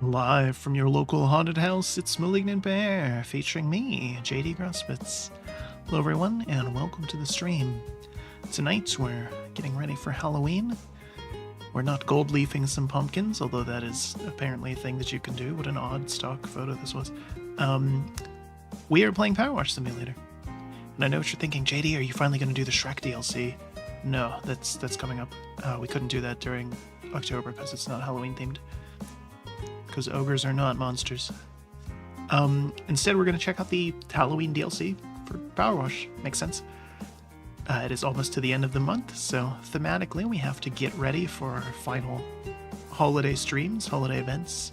Live from your local haunted house, it's Malignant Bear, featuring me, JD Grospitz. Hello everyone, and welcome to the stream. Tonight we're getting ready for Halloween. We're not gold leafing some pumpkins, although that is apparently a thing that you can do. What an odd stock photo this was. We are playing Powerwash Simulator. And I know what you're thinking, JD, are you finally going to do the Shrek DLC? No, that's coming up. We couldn't do that during October because it's not Halloween themed. Because ogres are not monsters. Instead, we're going to check out the Halloween DLC for Powerwash. Makes sense. It is almost to the end of the month, so thematically we have to get ready for our final holiday streams, holiday events.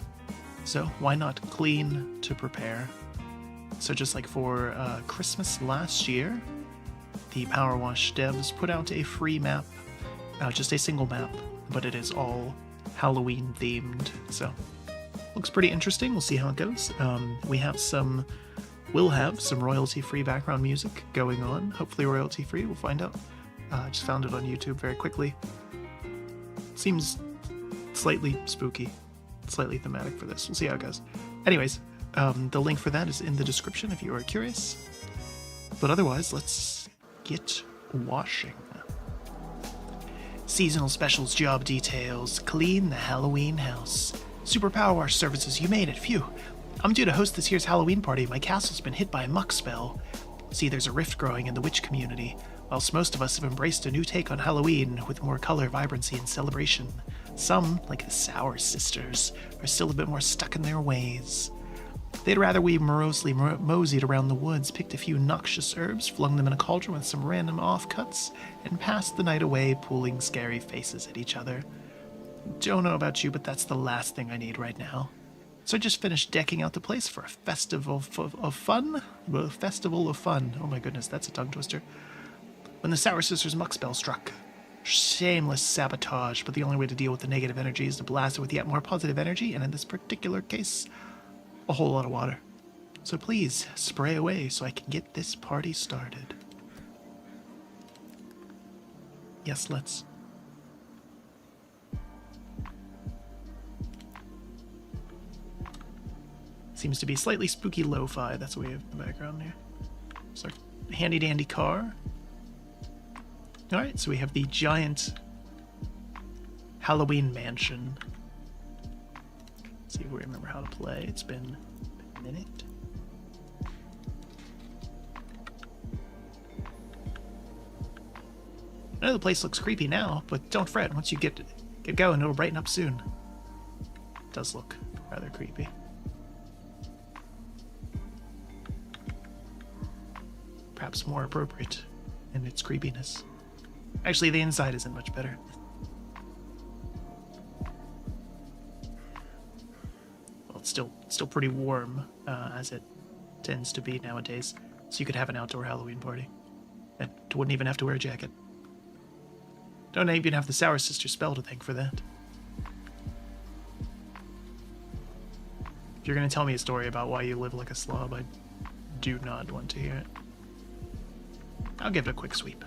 So why not clean to prepare? So just like for Christmas last year, the Powerwash devs put out a free map, just a single map, but it is all Halloween themed, so looks pretty interesting. We'll see how it goes. We'll have some royalty-free background music going on. Hopefully royalty-free, we'll find out. Just found it on YouTube very quickly. Seems slightly spooky, slightly thematic for this. We'll see how it goes. Anyways, the link for that is in the description if you are curious. But otherwise, let's get washing. Seasonal specials, job details, clean the Halloween house. Super Powerwash services, you made it, phew. I'm due to host this year's Halloween party. My castle's been hit by a muck spell. See, there's a rift growing in the witch community, whilst most of us have embraced a new take on Halloween with more color, vibrancy, and celebration. Some, like the Sour Sisters, are still a bit more stuck in their ways. They'd rather we morosely moseyed around the woods, picked a few noxious herbs, flung them in a cauldron with some random offcuts, and passed the night away pulling scary faces at each other. Don't know about you, but that's the last thing I need right now. So I just finished decking out the place for a festival of fun? A festival of fun. Oh my goodness, that's a tongue twister. When the Sour Sisters muck spell struck. Shameless sabotage, but the only way to deal with the negative energy is to blast it with yet more positive energy, and in this particular case, a whole lot of water. So please, spray away so I can get this party started. Yes, let's. Seems to be slightly spooky lo-fi, that's what we have in the background here. It's our handy dandy car. Alright, so we have the giant Halloween mansion. Let's see if we remember how to play. It's been a minute. I know the place looks creepy now, but don't fret, once you get going, it'll brighten up soon. It does look rather creepy. Perhaps more appropriate in its creepiness. Actually, the inside isn't much better. Well, it's still pretty warm, as it tends to be nowadays. So you could have an outdoor Halloween party. And wouldn't even have to wear a jacket. Don't even have the Sour Sister spell to thank for that. If you're gonna tell me a story about why you live like a slob, I do not want to hear it. I'll give it a quick sweep.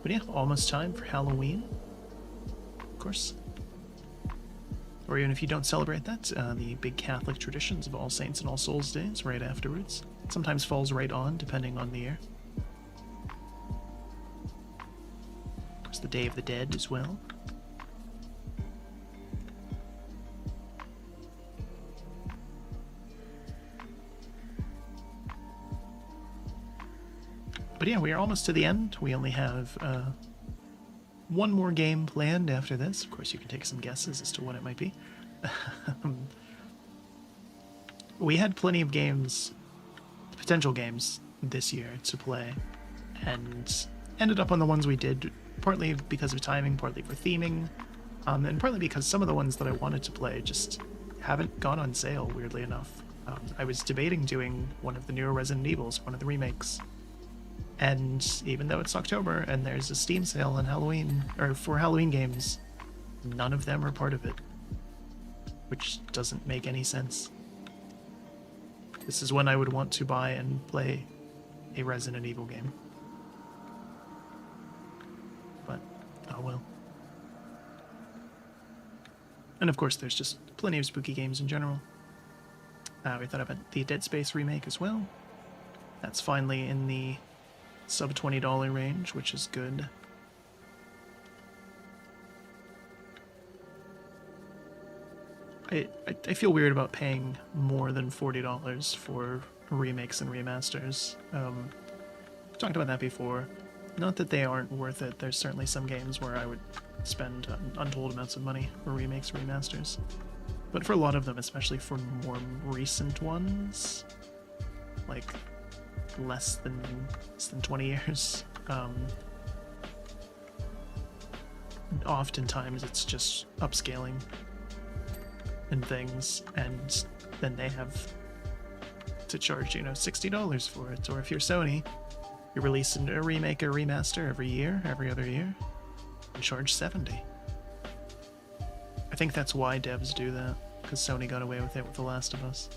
But yeah, almost time for Halloween. Of course. Or even if you don't celebrate that, the big Catholic traditions of All Saints and All Souls Days right afterwards. Sometimes falls right on, depending on the year. Of course, the Day of the Dead as well. But yeah, we are almost to the end. We only have one more game planned after this. Of course, you can take some guesses as to what it might be. We had plenty of games, potential games, this year to play, and ended up on the ones we did, partly because of timing, partly for theming, and partly because some of the ones that I wanted to play just haven't gone on sale, weirdly enough. I was debating doing one of the newer Resident Evils, one of the remakes. And even though it's October and there's a Steam sale on Halloween, or for Halloween games, none of them are part of it. Which doesn't make any sense. This is when I would want to buy and play a Resident Evil game. But well. And of course, there's just plenty of spooky games in general. We thought about the Dead Space remake as well. That's finally in the sub $20 range, which is good. I feel weird about paying more than $40 for remakes and remasters. I've talked about that before. Not that they aren't worth it. There's certainly some games where I would spend untold amounts of money for remakes and remasters. But for a lot of them, especially for more recent ones, like less than 20 years, oftentimes it's just upscaling and things, and then they have to charge, $60 for it. Or if you're Sony, you release a remake or remaster every other year, and charge $70. I think that's why devs do that, because Sony got away with it with The Last of Us.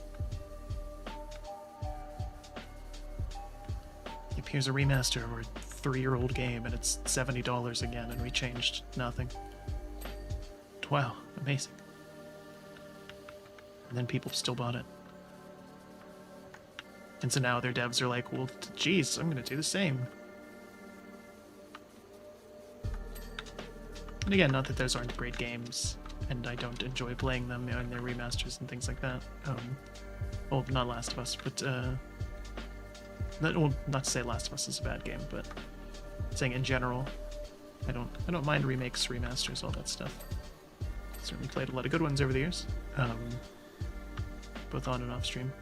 Yep, here's a remaster of a 3-year-old game, and it's $70 again, and we changed nothing. Wow, amazing. And then people still bought it. And so now their devs are like, well, geez, I'm going to do the same. And again, not that those aren't great games, and I don't enjoy playing them in their remasters and things like that. Well, not Last of Us, but not to say Last of Us is a bad game, but saying in general, I don't mind remakes, remasters, all that stuff. Certainly played a lot of good ones over the years, both on and off stream.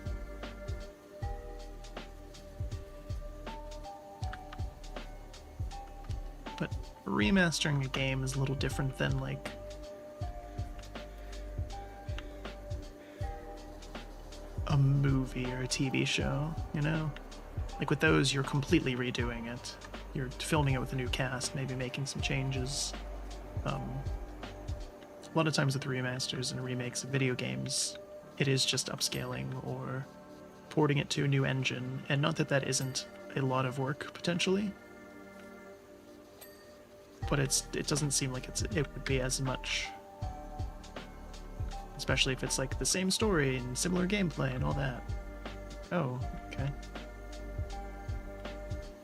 But remastering a game is a little different than, like, a movie or a TV show, Like with those, you're completely redoing it. You're filming it with a new cast, maybe making some changes. A lot of times with remasters and remakes of video games, it is just upscaling or porting it to a new engine, and not that that isn't a lot of work, potentially. But it doesn't seem like it would be as much, especially if it's like the same story and similar gameplay and all that. Oh, okay.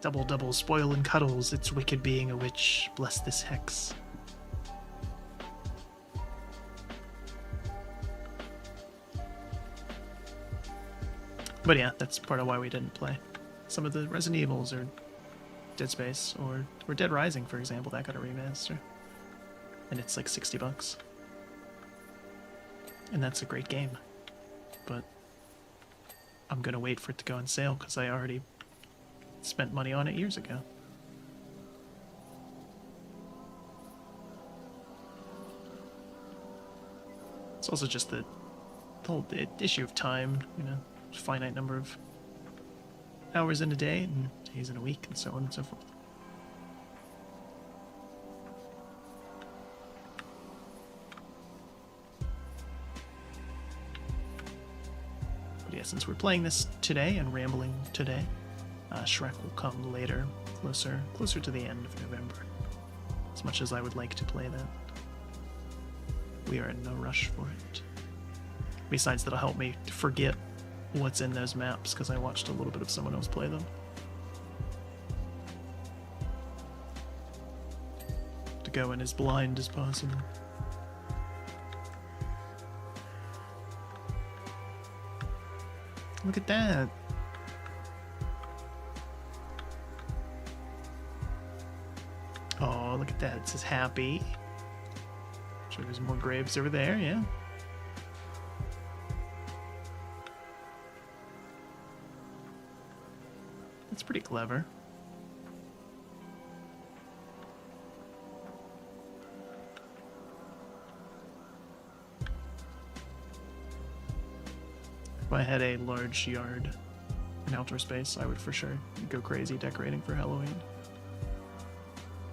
Double spoil and cuddles. It's wicked being a witch. Bless this hex. But yeah, that's part of why we didn't play some of the Resident Evils or Dead Space or Dead Rising, for example. That got a remaster, and it's like $60, and that's a great game. But I'm gonna wait for it to go on sale because I already spent money on it years ago. It's also just the whole issue of time, finite number of hours in a day and days in a week and so on and so forth. But yeah, since we're playing this today and rambling today, Shrek will come later, closer to the end of November. As much as I would like to play that, we are in no rush for it. Besides, that'll help me forget what's in those maps, because I watched a little bit of someone else play them. To go in as blind as possible. Look at that! Oh, look at that. It says happy. Sure, there's more graves over there, yeah. That's pretty clever. If I had a large yard and outdoor space, I would for sure go crazy decorating for Halloween.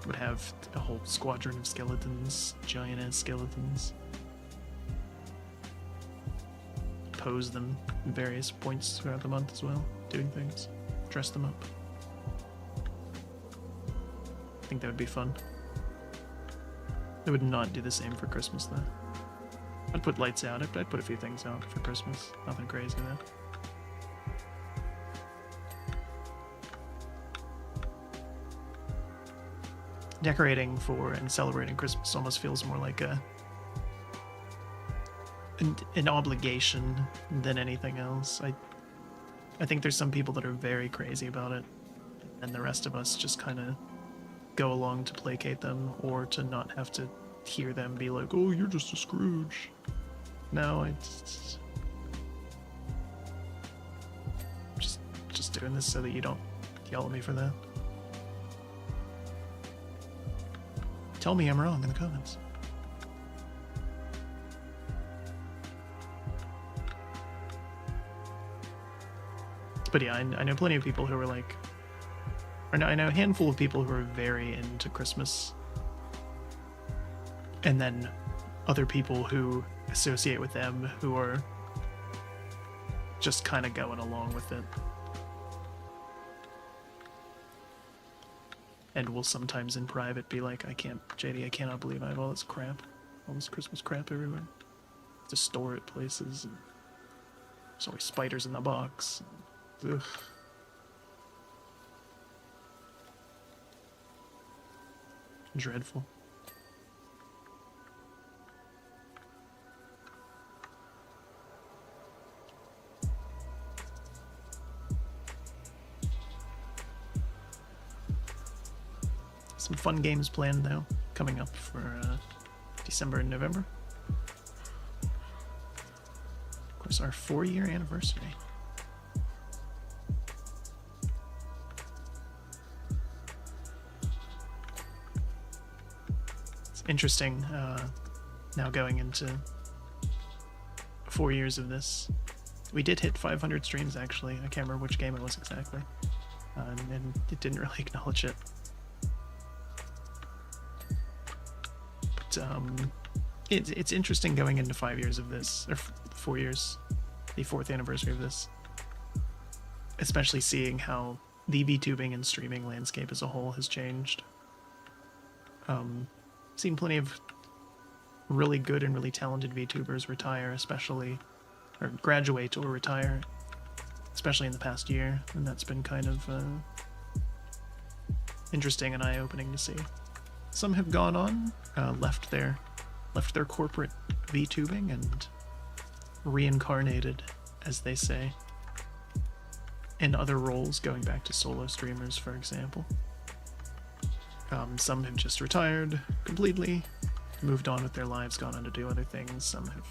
Would have a whole squadron of skeletons, giant-ass skeletons. Pose them in various points throughout the month as well, doing things. Dress them up. I think that would be fun. I would not do the same for Christmas, though. I'd put lights out. I'd put a few things out for Christmas. Nothing crazy, though. Decorating for and celebrating Christmas almost feels more like an obligation than anything else. I think there's some people that are very crazy about it, and the rest of us just kind of go along to placate them or to not have to hear them be like, "Oh, you're just a Scrooge." No, it's just doing this so that you don't yell at me for that. Tell me I'm wrong in the comments. But yeah, I know plenty of people who are like, or I know a handful of people who are very into Christmas, and then other people who associate with them who are just kind of going along with it. And will sometimes in private be like, JD, I cannot believe I have all this crap, all this Christmas crap everywhere. I have to store it places, and there's always spiders in the box. Ugh. Dreadful. Some fun games planned though, coming up for December and November. Of course, our 4-year anniversary. It's interesting now going into 4 years of this. We did hit 500 streams actually. I can't remember which game it was exactly, and it didn't really acknowledge it. It's interesting going into 5 years of this, or 4 years, the 4th anniversary of this, especially seeing how the VTubing and streaming landscape as a whole has changed. Seen plenty of really good and really talented VTubers retire, especially, or graduate or retire, especially in the past year, and that's been kind of interesting and eye-opening to see. Some have gone on, left their corporate VTubing and reincarnated, as they say, in other roles, going back to solo streamers, for example. Some have just retired completely, moved on with their lives, gone on to do other things. Some have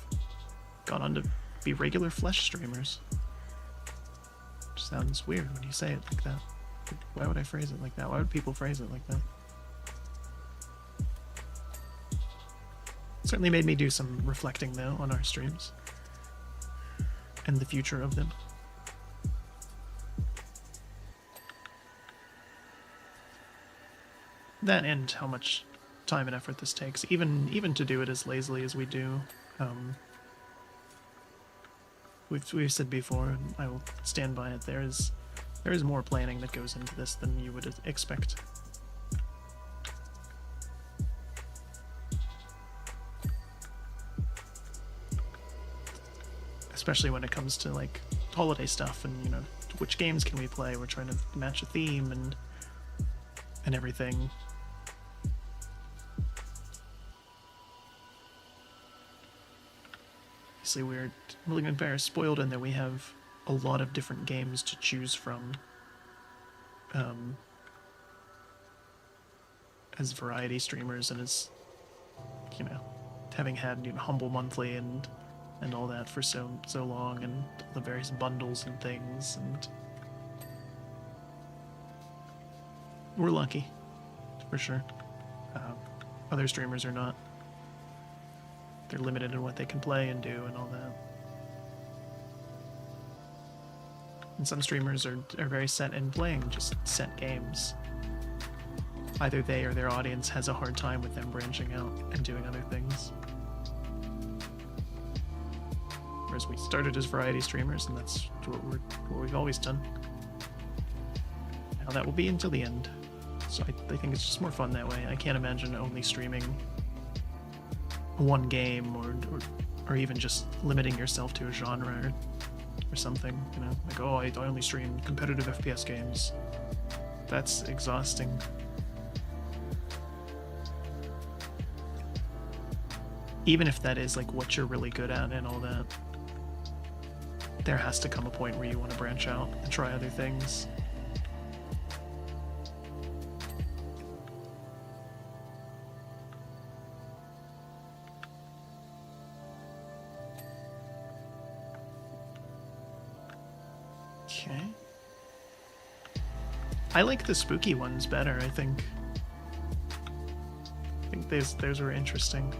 gone on to be regular flesh streamers. Which sounds weird when you say it like that. Why would I phrase it like that? Why would people phrase it like that? Certainly made me do some reflecting, though, on our streams and the future of them. That and how much time and effort this takes, even to do it as lazily as we do. We've said before, and I will stand by it. There is more planning that goes into this than you would expect. Especially when it comes to like holiday stuff and, you know, which games can we play? We're trying to match a theme and everything. Obviously, we're Malignant Bear spoiled in that we have a lot of different games to choose from. As variety streamers and as, you know, having had, you know, Humble Monthly and all that for so long, and the various bundles and things, and we're lucky, for sure. Other streamers are not. They're limited in what they can play and do and all that. And some streamers are very set in playing just set games. Either they or their audience has a hard time with them branching out and doing other things. Whereas we started as variety streamers, and that's what we've always done. Now that will be until the end. So I think it's just more fun that way. I can't imagine only streaming one game or even just limiting yourself to a genre or something, you know, like, oh, I only stream competitive FPS games. That's exhausting. Even if that is like what you're really good at and all that, there has to come a point where you want to branch out and try other things. Okay. I like the spooky ones better, I think. I think those were interesting.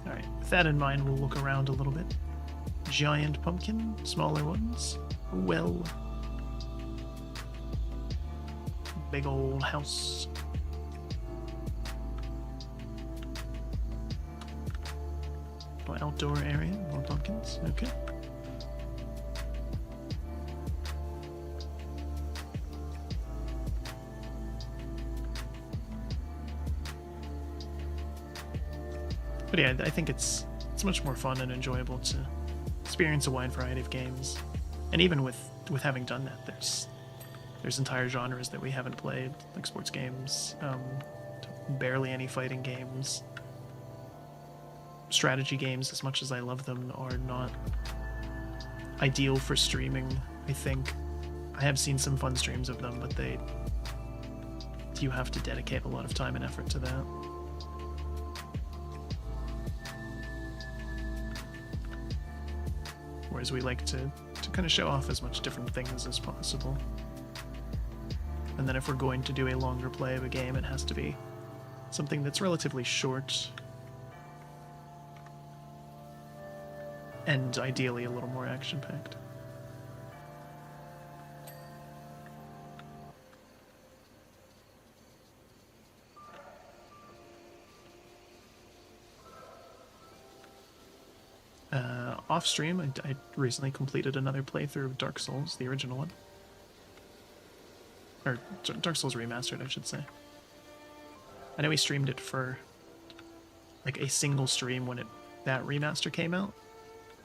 Alright, with that in mind, we'll look around a little bit. Giant pumpkin, smaller ones. Well. Big old house. Outdoor area, more pumpkins, okay. But yeah, I think it's much more fun and enjoyable to experience a wide variety of games. And even with having done that, there's entire genres that we haven't played, like sports games, barely any fighting games. Strategy games, as much as I love them, are not ideal for streaming, I think. I have seen some fun streams of them, but you have to dedicate a lot of time and effort to that. Whereas we like to kind of show off as much different things as possible. And then if we're going to do a longer play of a game, it has to be something that's relatively short, and ideally a little more action-packed. Off stream, I recently completed another playthrough of Dark Souls, the original one. Or Dark Souls Remastered, I should say. I know we streamed it for like a single stream when that remaster came out.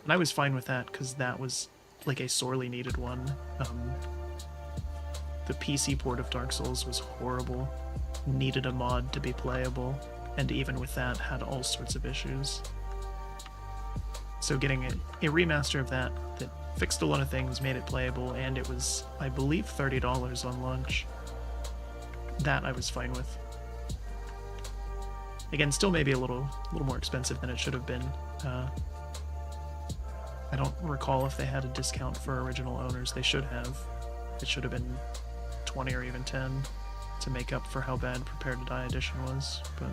And I was fine with that, because that was like a sorely needed one. The PC port of Dark Souls was horrible, needed a mod to be playable, and even with that had all sorts of issues. So getting a remaster of that fixed a lot of things, made it playable, and it was, I believe, $30 on launch. That I was fine with. Again, still maybe a little more expensive than it should have been. I don't recall if they had a discount for original owners. They should have. It should have been 20 or even 10 to make up for how bad Prepare to Die Edition was. But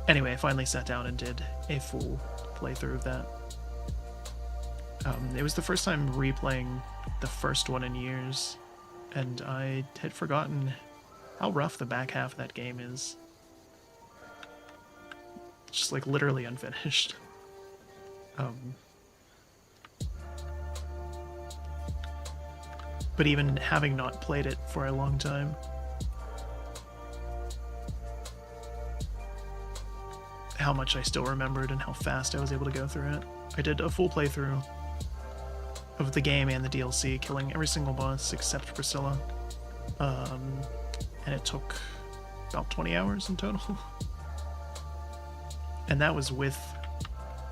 anyway, I finally sat down and did a full playthrough of that. It was the first time replaying the first one in years, and I had forgotten how rough the back half of that game is. Just like literally unfinished. But even having not played it for a long time, how much I still remembered and how fast I was able to go through it. I did a full playthrough of the game and the DLC, killing every single boss except Priscilla. And it took about 20 hours in total. And that was with,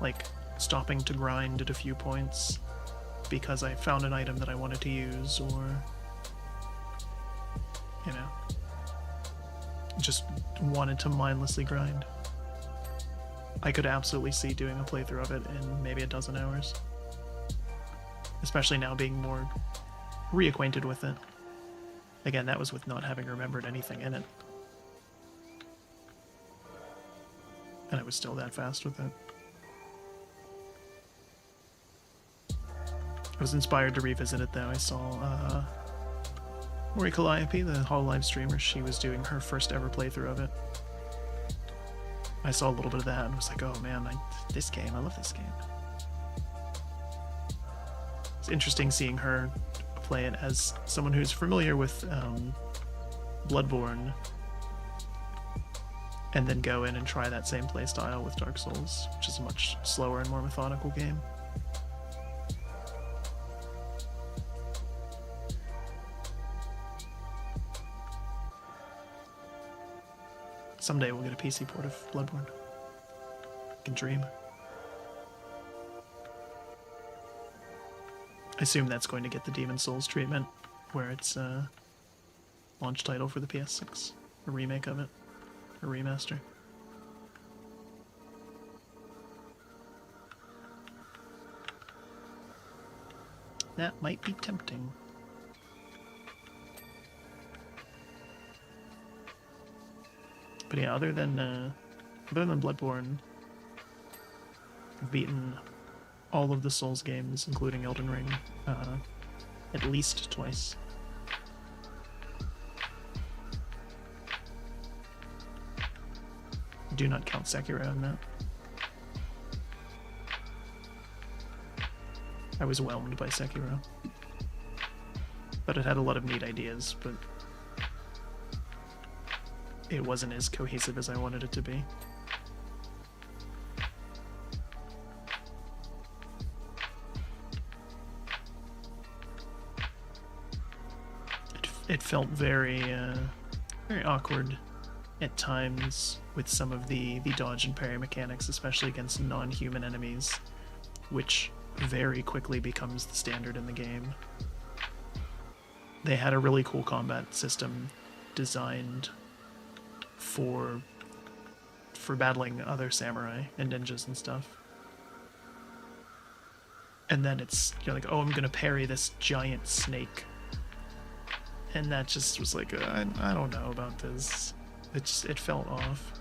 like, stopping to grind at a few points because I found an item that I wanted to use, or, you know, just wanted to mindlessly grind. I could absolutely see doing a playthrough of it in maybe a dozen hours. Especially now being more reacquainted with it. Again, that was with not having remembered anything in it. And I was still that fast with it. I was inspired to revisit it though. I saw Mori Calliope, the Hololive streamer, she was doing her first ever playthrough of it. I saw a little bit of that and was like, oh man, this game, I love this game. It's interesting seeing her play it as someone who's familiar with Bloodborne, and then go in and try that same playstyle with Dark Souls, which is a much slower and more methodical game. Someday we'll get a PC port of Bloodborne. I can dream. I assume that's going to get the Demon Souls treatment, where it's a launch title for the PS6, a remake of it, a remaster. That might be tempting. But yeah, other than Bloodborne, I've beaten all of the Souls games, including Elden Ring, at least twice. Do not count Sekiro in that. I was whelmed by Sekiro. But it had a lot of neat ideas, but it wasn't as cohesive as I wanted it to be. It felt very awkward at times with some of the dodge and parry mechanics, especially against non-human enemies, which very quickly becomes the standard in the game. They had a really cool combat system designed for battling other samurai and ninjas and stuff. And then it's, you're like, oh, I'm gonna parry this giant snake. And that just was like, I don't know about this. It felt off.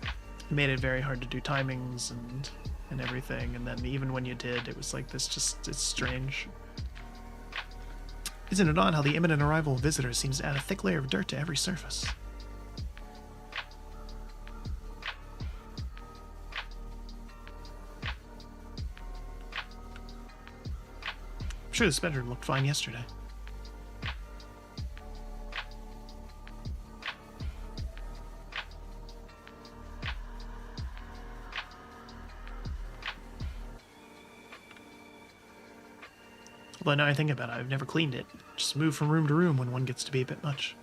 It made it very hard to do timings and everything, and then even when you did, it was like it's strange. Isn't it odd how the imminent arrival of visitors seems to add a thick layer of dirt to every surface? I'm sure this bedroom looked fine yesterday. Although now I think about it, I've never cleaned it. Just move from room to room when one gets to be a bit much.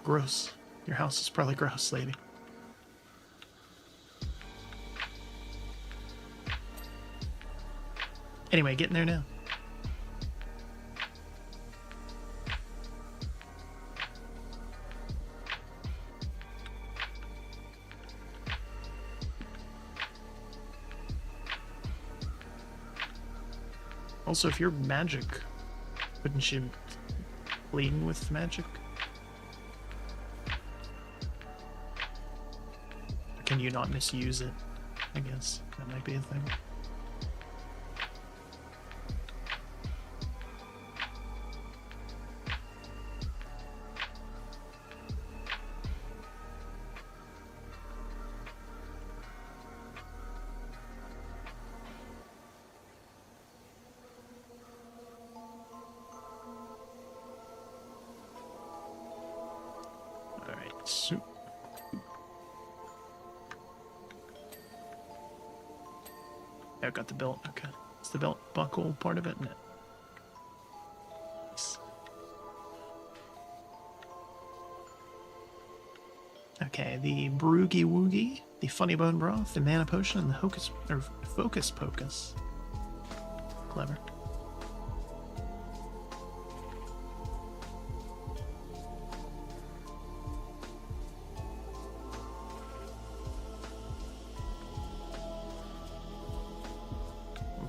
Gross. Your house is probably gross, lady. Anyway, getting there now. Also, if you're magic, wouldn't you clean with magic? Or can you not misuse it? I guess that might be a thing. Soup. Yeah, I got the belt. Okay. It's the belt buckle part of it, isn't it? Nice. Okay, the Broogie Woogie, the Funny Bone Broth, the Mana Potion, and the Focus Pocus. Clever.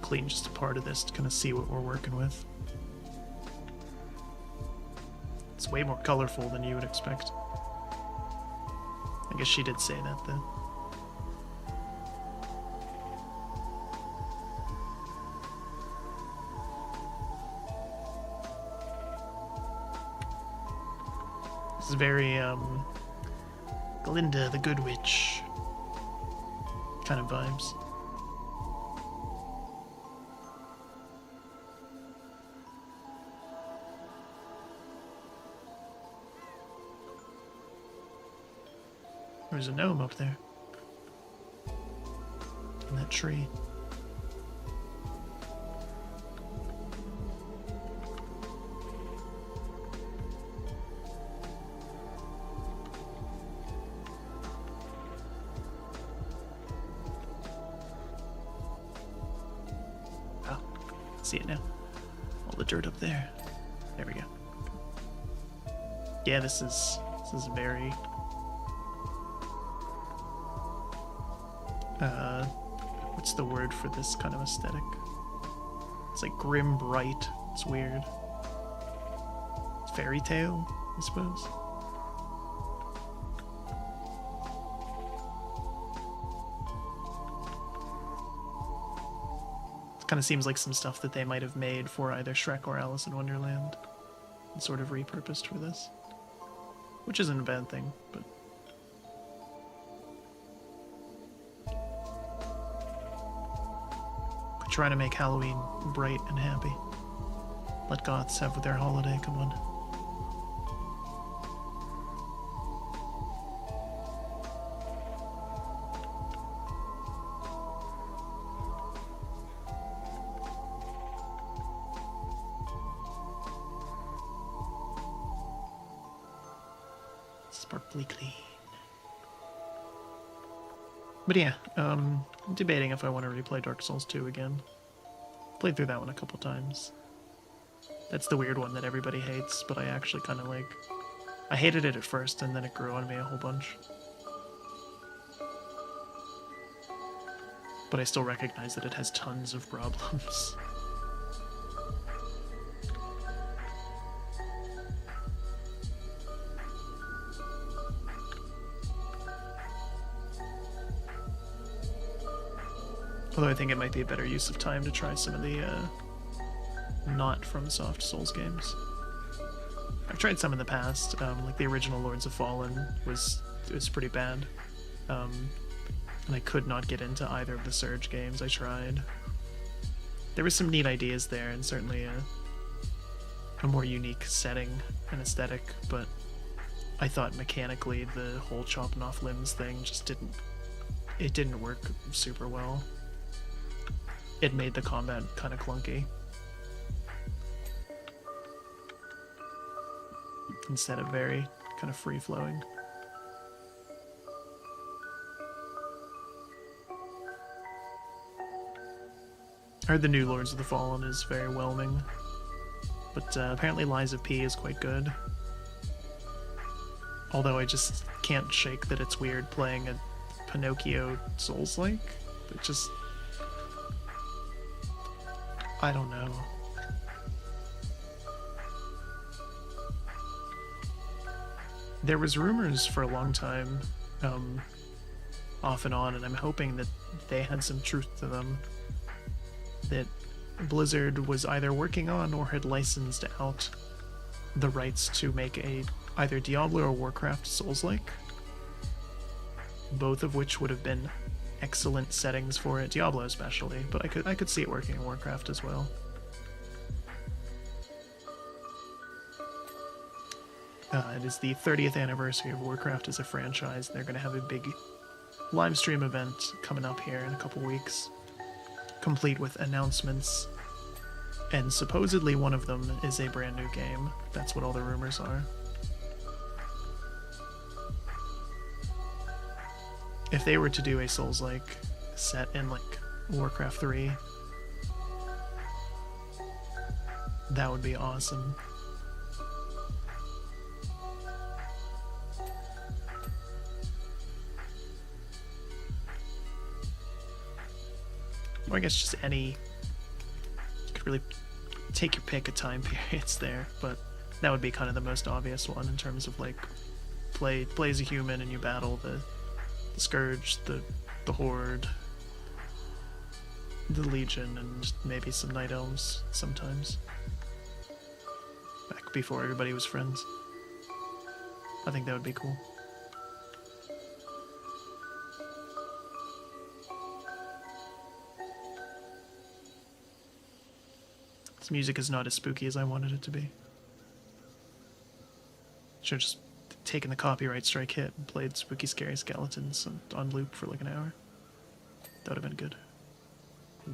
Clean just a part of this to kind of see what we're working with. It's way more colorful than you would expect. I guess she did say that though. This is very Glinda the Good Witch kind of vibes. There's a gnome up there. In that tree. Oh, see it now. All the dirt up there. There we go. Yeah, this is very what's the word for this kind of aesthetic? It's like grim bright. It's weird. It's fairy tale, I suppose. It kind of seems like some stuff that they might have made for either Shrek or Alice in Wonderland and sort of repurposed for this. Which isn't a bad thing, but trying to make Halloween bright and happy. Let goths have their holiday, come on. Sparkly clean. But yeah, I'm debating if I want to replay Dark Souls 2 again. Played through that one a couple times. That's the weird one that everybody hates, but I actually kind of like. I hated it at first, and then it grew on me a whole bunch. But I still recognize that it has tons of problems. Although I think it might be a better use of time to try some of the not FromSoft Souls games. I've tried some in the past, like the original Lords of Fallen was pretty bad, and I could not get into either of the Surge games I tried. There were some neat ideas there, and certainly a more unique setting and aesthetic, but I thought mechanically the whole chopping off limbs thing just didn't work super well. It made the combat kind of clunky. Instead of very kind of free-flowing. I heard the new Lords of the Fallen is very whelming, but apparently Lies of P is quite good. Although I just can't shake that it's weird playing a Pinocchio Souls-like. It just... I don't know. There was rumors for a long time, off and on, and I'm hoping that they had some truth to them, that Blizzard was either working on or had licensed out the rights to make either Diablo or Warcraft Souls-like, both of which would have been excellent settings for it, Diablo especially, but I could see it working in Warcraft as well. It is the 30th anniversary of Warcraft as a franchise. They're going to have a big live stream event coming up here in a couple weeks, complete with announcements, and supposedly one of them is a brand new game. That's what all the rumors are. If they were to do a Souls-like set in like Warcraft 3, that would be awesome. Or I guess just any, you could really take your pick of time periods there, but that would be kind of the most obvious one in terms of like play as a human and you battle the Scourge, the Horde, the Legion, and maybe some Night Elves sometimes. Back before everybody was friends. I think that would be cool. This music is not as spooky as I wanted it to be. Should've just taken the copyright strike hit and played Spooky Scary Skeletons on loop for like an hour. That would have been good.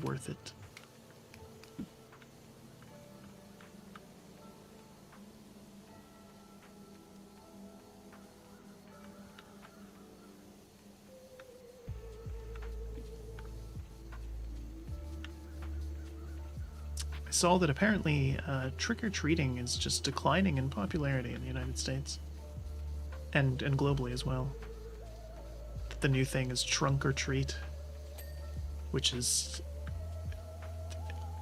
Worth it. I saw that apparently trick-or-treating is just declining in popularity in the United States. And globally as well. The new thing is trunk or treat, which is...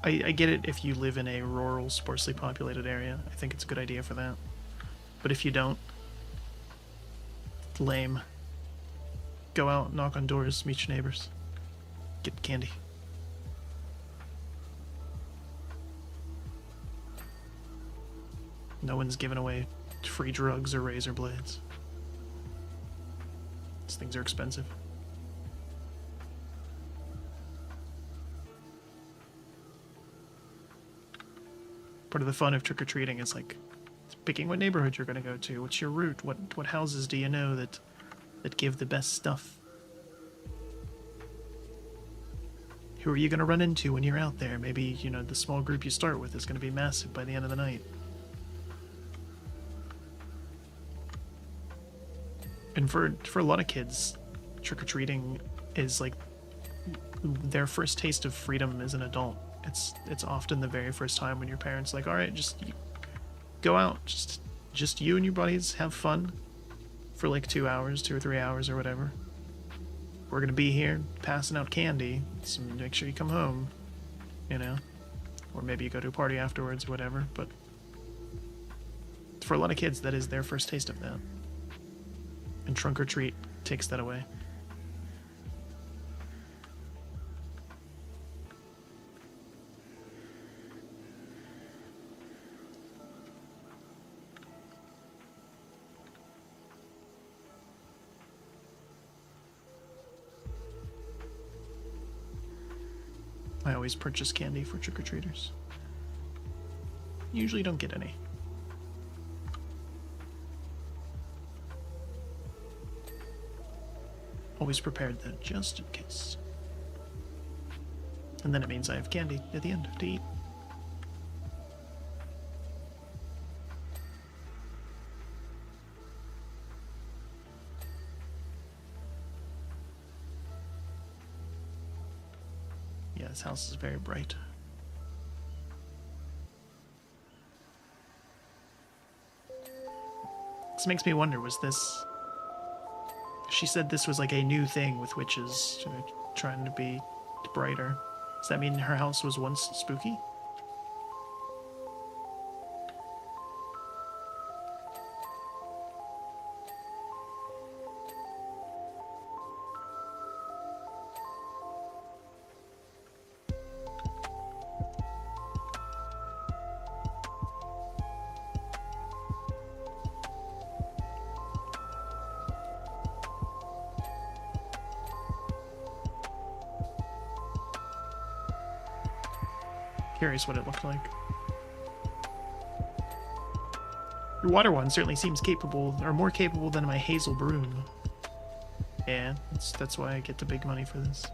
I get it if you live in a rural, sparsely populated area. I think it's a good idea for that. But if you don't, lame. Go out, knock on doors, meet your neighbors. Get candy. No one's giving away free drugs or razor blades. These things are expensive. Part of the fun of trick-or-treating is like picking what neighborhood you're going to go to. What's your route? What houses do you know that give the best stuff? Who are you going to run into when you're out there? Maybe, you know, the small group you start with is going to be massive by the end of the night. And for a lot of kids, trick-or-treating is like their first taste of freedom as an adult. It's often the very first time when your parents are like, all right, just go out, just you and your buddies have fun for like 2 hours, 2 or 3 hours or whatever. We're gonna be here passing out candy, so make sure you come home, you know, or maybe you go to a party afterwards or whatever. But for a lot of kids, that is their first taste of that. And trunk or treat takes that away. I always purchase candy for trick-or-treaters. Usually don't get any. Always prepared though, just in case. And then it means I have candy at the end to eat. Yeah, this house is very bright. This makes me wonder, was this... She said this was like a new thing with witches trying to be brighter. Does that mean her house was once spooky? Curious what it looked like. Your water one certainly seems capable, or more capable than my hazel broom. Yeah, that's why I get the big money for this.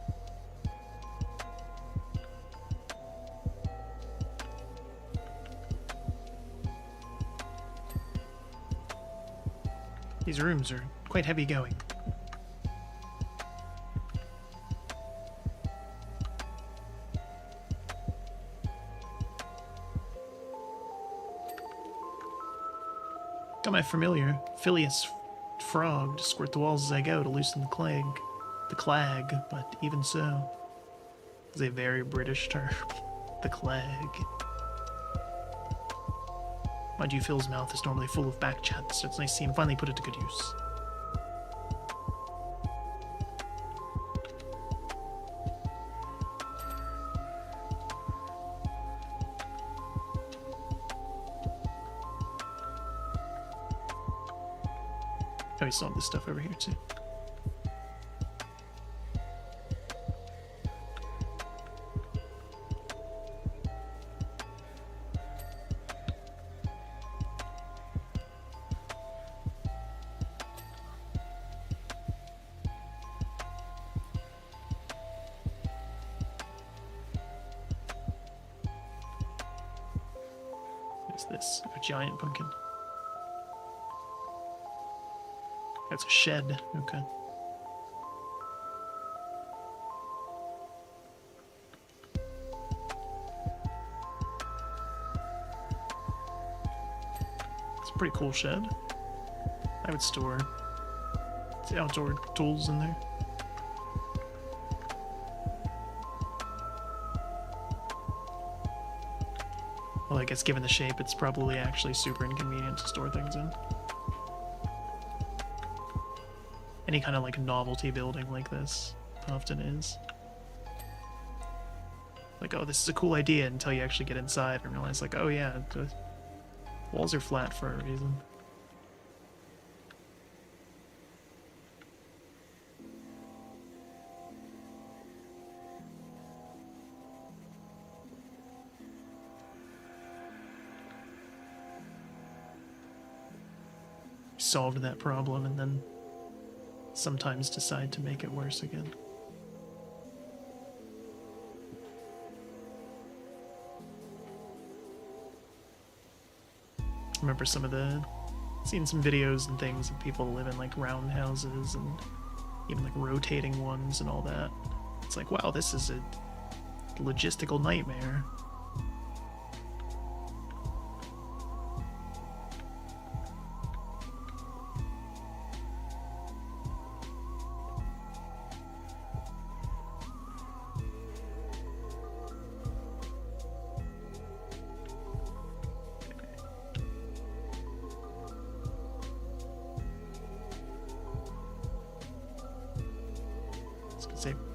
These rooms are quite heavy going. Got my familiar Phileas frog to squirt the walls as I go to loosen the clag, but even so, it's a very British term. The clag. Mind you, Phil's mouth is normally full of back chat, so it's nice to see him finally put it to good use. Oh, we still have this stuff over here, too. What is this? A giant pumpkin. That's a shed. Okay. It's a pretty cool shed. I would store the outdoor tools in there. Well, I guess given the shape, it's probably actually super inconvenient to store things in. Any kind of like novelty building like this often is. Like, oh, this is a cool idea until you actually get inside and realize, like, oh yeah, the walls are flat for a reason. Solved that problem and then sometimes decide to make it worse again. I remember seeing some videos and things of people live in like round houses and even like rotating ones and all that. It's like, wow, this is a logistical nightmare.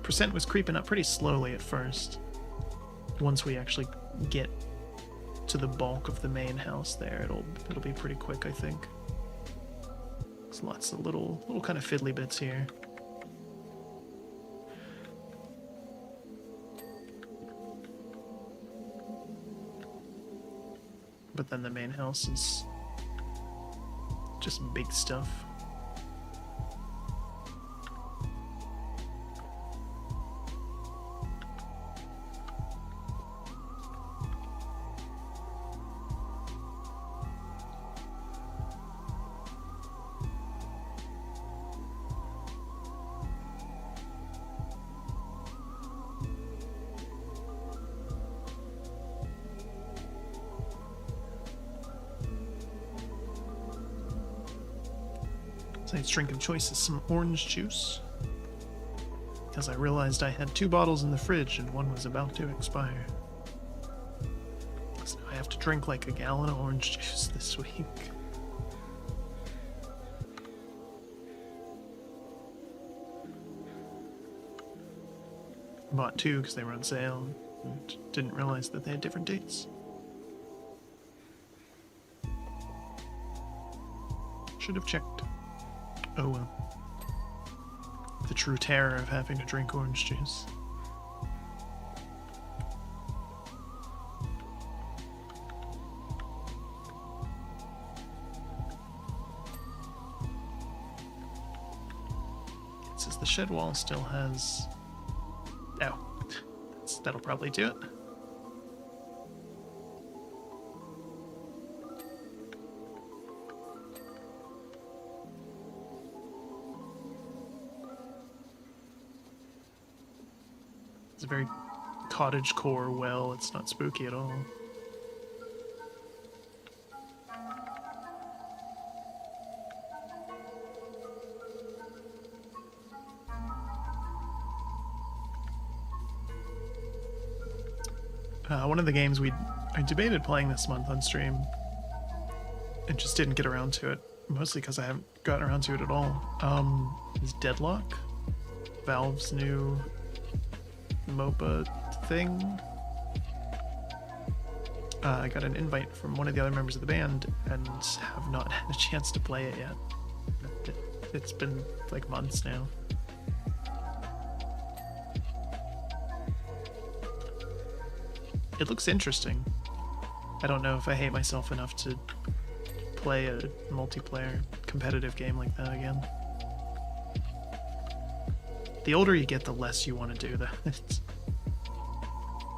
Percent was creeping up pretty slowly at first. Once we actually get to the bulk of the main house there, it'll be pretty quick, I think. There's lots of little kind of fiddly bits here. But then the main house is just big stuff. Tonight's drink of choice is some orange juice, because I realized I had 2 bottles in the fridge and one was about to expire. So I have to drink like a gallon of orange juice this week. Bought 2 because they were on sale and didn't realize that they had different dates. Should have checked. Oh well. The true terror of having to drink orange juice. It says the shed wall still has... Oh, that'll probably do it. It's a very cottagecore well. It's not spooky at all. One of the games I debated playing this month on stream and just didn't get around to it, mostly because I haven't gotten around to it at all, is Deadlock, Valve's new MOBA thing. I got an invite from one of the other members of the band and have not had a chance to play it yet. It's been like months now. It looks interesting. I don't know if I hate myself enough to play a multiplayer competitive game like that again. The older you get, the less you want to do that.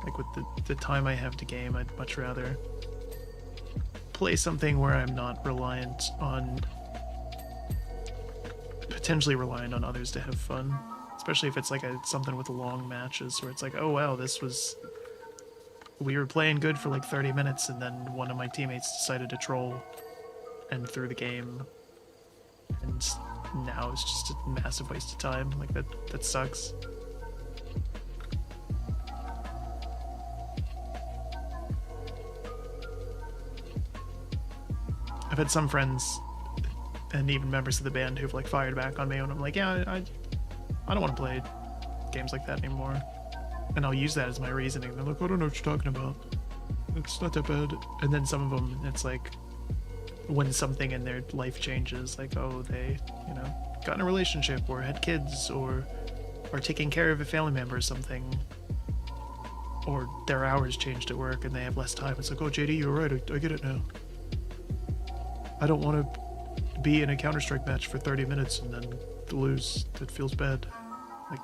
Like with the time I have to game, I'd much rather play something where I'm not reliant on, potentially reliant on others to have fun. Especially if it's like something with long matches where it's like, oh wow, we were playing good for like 30 minutes and then one of my teammates decided to troll and threw the game. And now it's just a massive waste of time. Like that sucks. I've had some friends and even members of the band who've like fired back on me when I'm like, yeah, I don't want to play games like that anymore. And I'll use that as my reasoning. They're like, I don't know what you're talking about. It's not that bad. And then some of them, it's like, when something in their life changes, like, oh, they, you know, got in a relationship or had kids or are taking care of a family member or something, or their hours changed at work and they have less time. It's like, oh, JD, you're right. I get it now. I don't want to be in a Counter-Strike match for 30 minutes and then lose. That feels bad. Like,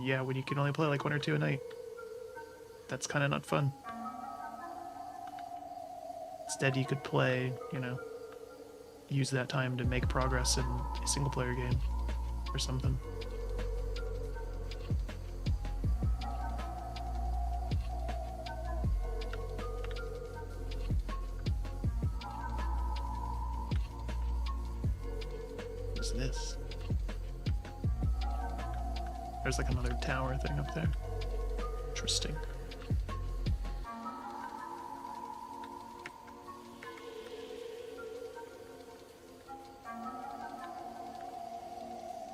yeah, when you can only play like 1 or 2 a night. That's kind of not fun. Instead, you could play, you know, use that time to make progress in a single-player game or something. What's this? There's like another tower thing up there. Interesting.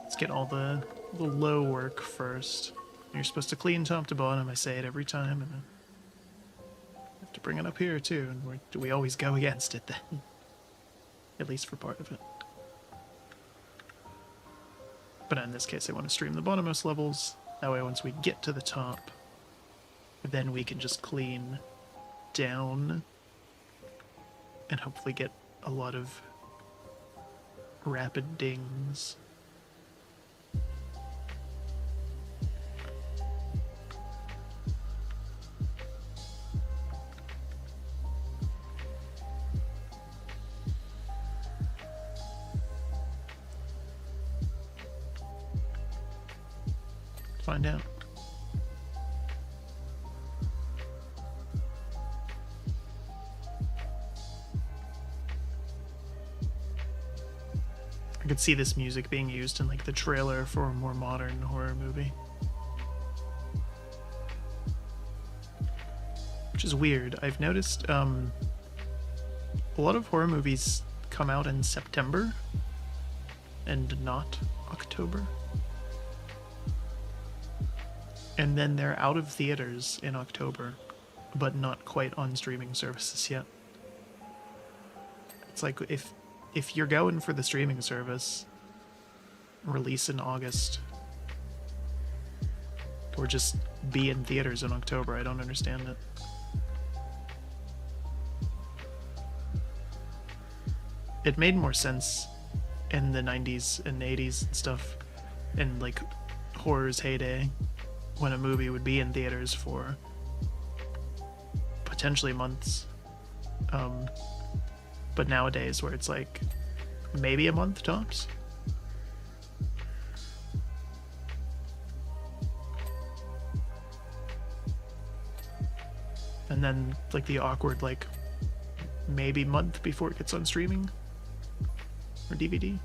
Let's get all the low work first. You're supposed to clean top to bottom. I say it every time, and I have to bring it up here too. And we always go against it then, at least for part of it. But in this case, I want to stream the bottommost levels. That way, once we get to the top, then we can just clean down and hopefully get a lot of rapid dings. Find out. I could see this music being used in like the trailer for a more modern horror movie. Which is weird. I've noticed a lot of horror movies come out in September and not October. And then they're out of theaters in October, but not quite on streaming services yet. It's like if you're going for the streaming service, release in August, or just be in theaters in October. I don't understand it. It made more sense in the 90s and 80s and stuff, in like horror's heyday, when a movie would be in theaters for potentially months. But nowadays, where it's like maybe a month tops. And then like the awkward like maybe month before it gets on streaming or DVD.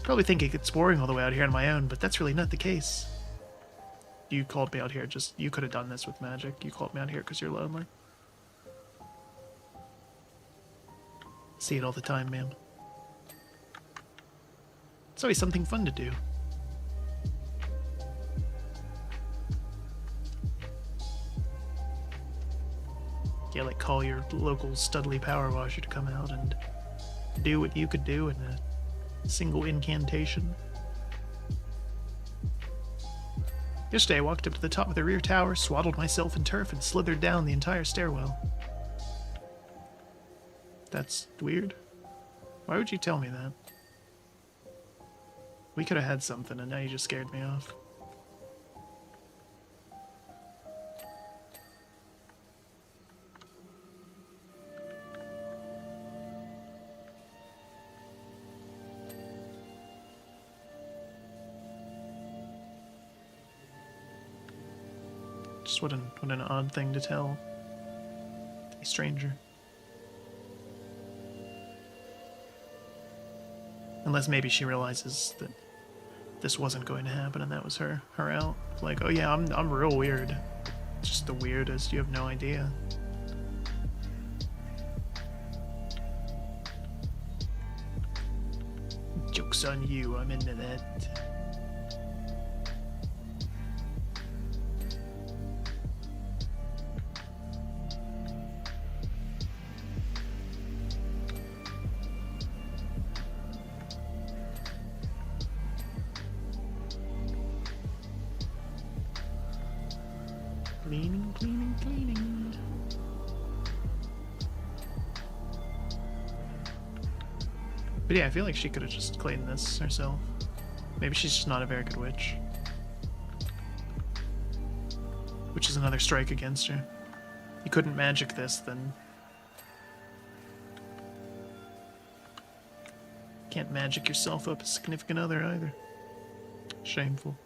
Probably think it gets boring all the way out here on my own, but that's really not the case. You called me out here, you could have done this with magic. You called me out here because you're lonely. See it all the time, ma'am. It's always something fun to do. Yeah, like call your local Studley power washer to come out and do what you could do in a single incantation. Yesterday I walked up to the top of the rear tower, swaddled myself in turf, and slithered down the entire stairwell. That's weird. Why would you tell me that? We could have had something, and now you just scared me off. Just what an odd thing to tell a stranger. Unless maybe she realizes that this wasn't going to happen and that was her out. Like, oh yeah, I'm real weird. Just the weirdest, you have no idea. Joke's on you, I'm into that. Cleaning, cleaning, cleaning. But yeah, I feel like she could have just cleaned this herself. Maybe she's just not a very good witch. Which is another strike against her. You couldn't magic this, then... Can't magic yourself up a significant other either. Shameful.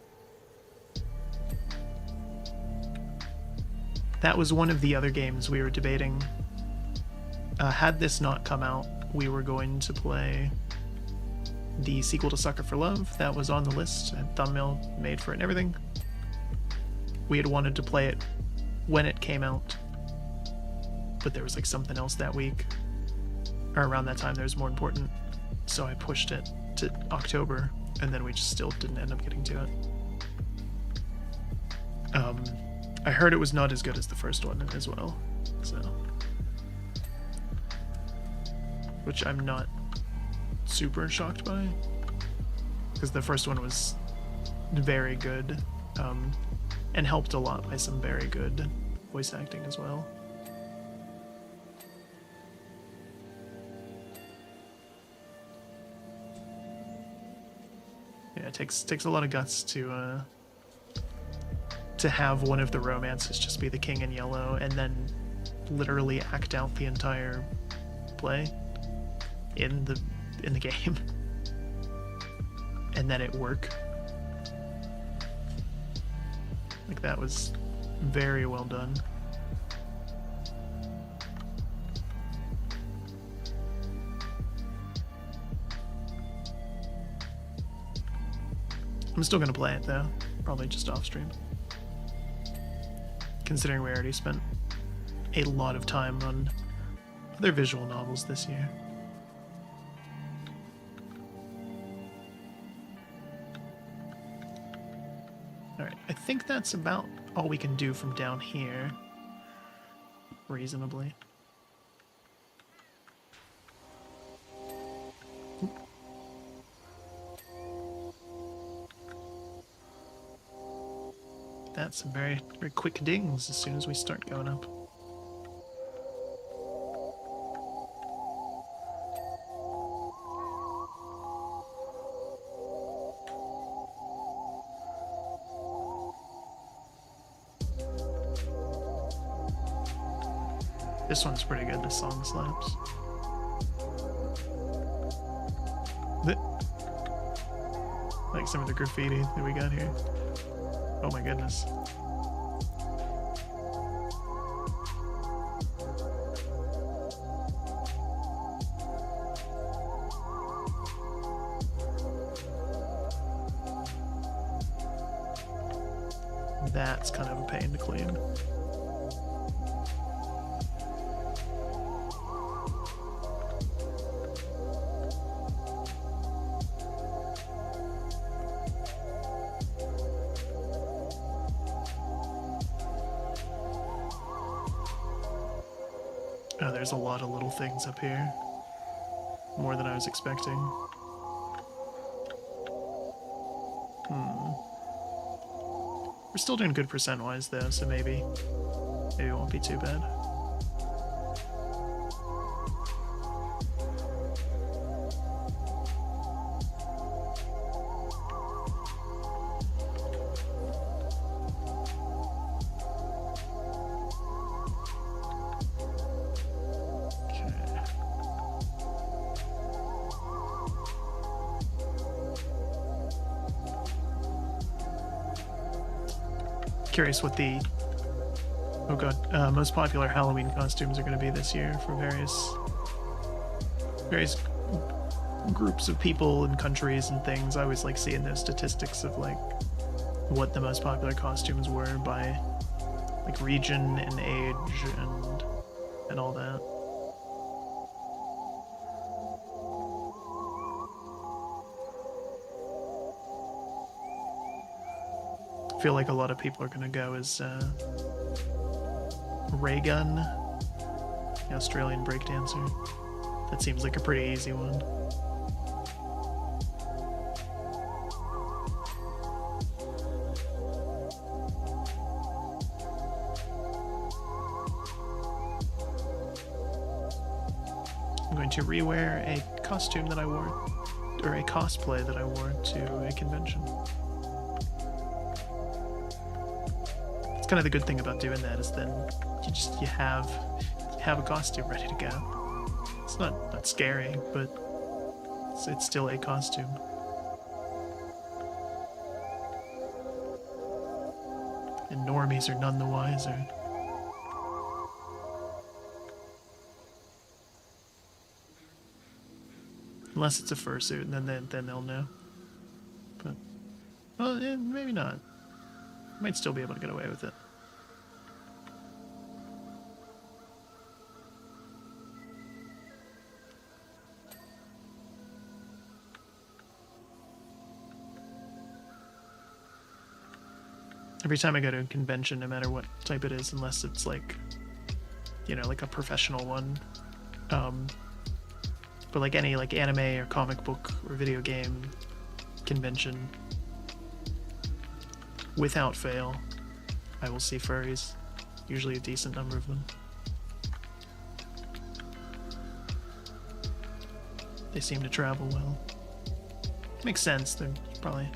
That was one of the other games we were debating. Had this not come out, we were going to play the sequel to Sucker for Love. That was on the list. I had thumbnail made for it and everything. We had wanted to play it when it came out, but there was like something else that week, or around that time that was more important, so I pushed it to October, and then we just still didn't end up getting to it. I heard it was not as good as the first one as well, so... Which I'm not super shocked by, because the first one was very good, and helped a lot by some very good voice acting as well. Yeah, it takes a lot of guts to have one of the romances just be the king in yellow and then literally act out the entire play in the game and then it work. Like, that was very well done. I'm still gonna play it though, probably just off stream, considering we already spent a lot of time on other visual novels this year. Alright, I think that's about all we can do from down here, reasonably. That's some very, very quick dings as soon as we start going up. This one's pretty good, this song slaps. Like some of the graffiti that we got here. Oh my goodness. That's kind of a pain to clean. Oh, there's a lot of little things up here. More than I was expecting. We're still doing good percent-wise though, so maybe it won't be too bad. Curious what the Oh god, most popular Halloween costumes are going to be this year for various groups of people and countries and things. I always like seeing those statistics of like what the most popular costumes were by like region and age and all that. I feel like a lot of people are going to go as Raygun, the Australian breakdancer. That seems like a pretty easy one. I'm going to rewear a costume that I wore, or a cosplay that I wore to a convention. It's kind of the good thing about doing that is then you have a costume ready to go. It's not scary, but it's still a costume. And normies are none the wiser. Unless it's a fursuit, and then they'll know. But, well, maybe not. Might still be able to get away with it. Every time I go to a convention, no matter what type it is, unless it's like, you know, like a professional one, but like any like anime or comic book or video game convention, without fail, I will see furries. Usually a decent number of them. They seem to travel well. Makes sense. There's probably a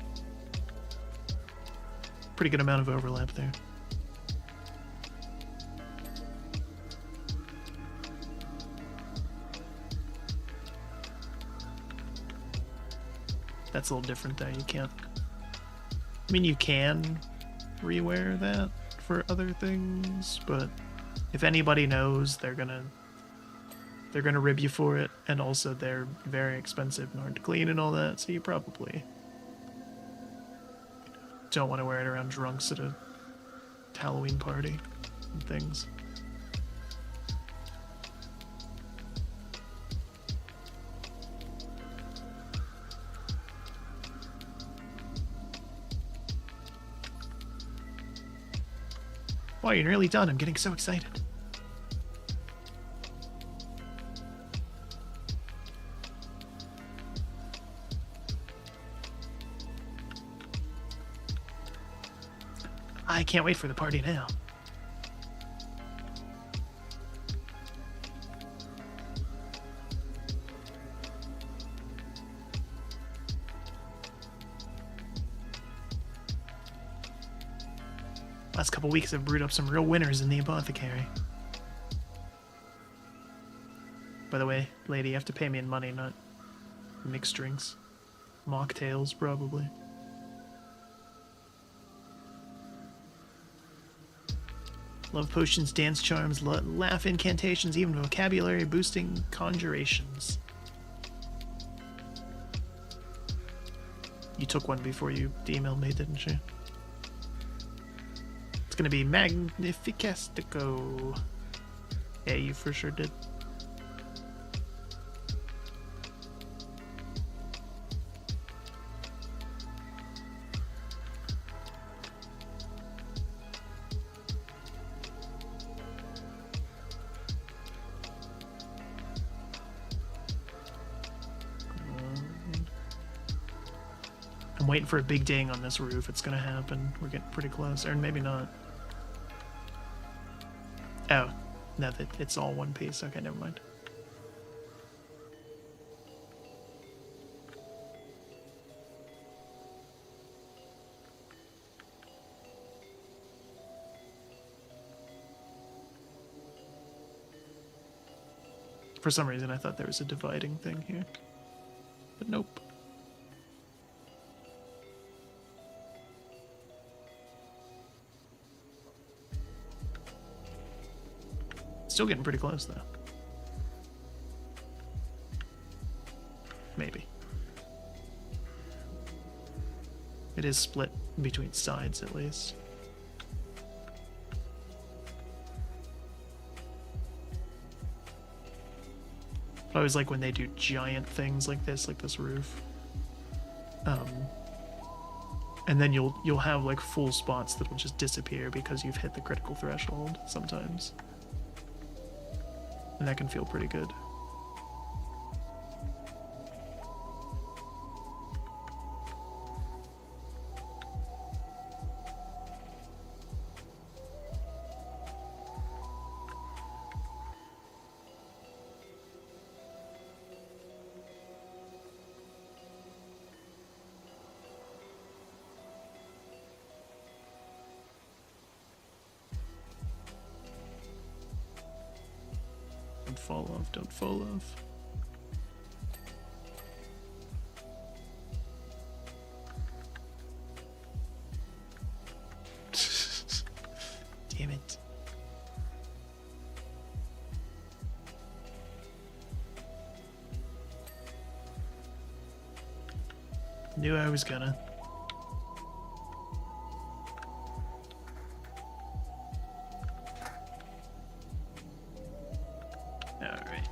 pretty good amount of overlap there. That's a little different though. You can't... I mean, you can rewear that for other things, but if anybody knows, they're gonna rib you for it, and also they're very expensive and hard to clean and all that, so you probably don't want to wear it around drunks at a Halloween party and things. Wow, you're nearly done. I'm getting so excited. I can't wait for the party now. Last couple weeks I've brewed up some real winners in the apothecary. By the way, lady, you have to pay me in money, not mixed drinks. Mocktails, probably. Love potions, dance charms, laugh incantations, even vocabulary boosting conjurations. You took one before you emailed me, didn't you? It's gonna be Magnificastico. Yeah, you for sure did. I'm waiting for a big ding on this roof. It's gonna happen. We're getting pretty close. Or maybe not. Oh. No, it's all one piece. Okay, never mind. For some reason, I thought there was a dividing thing here. But nope. Still getting pretty close, though. Maybe. It is split between sides, at least. But I always like when they do giant things like this roof. And then you'll have like full spots that will just disappear because you've hit the critical threshold sometimes. And that can feel pretty good. Don't fall off, don't fall off. Damn it. Knew I was gonna. Alright.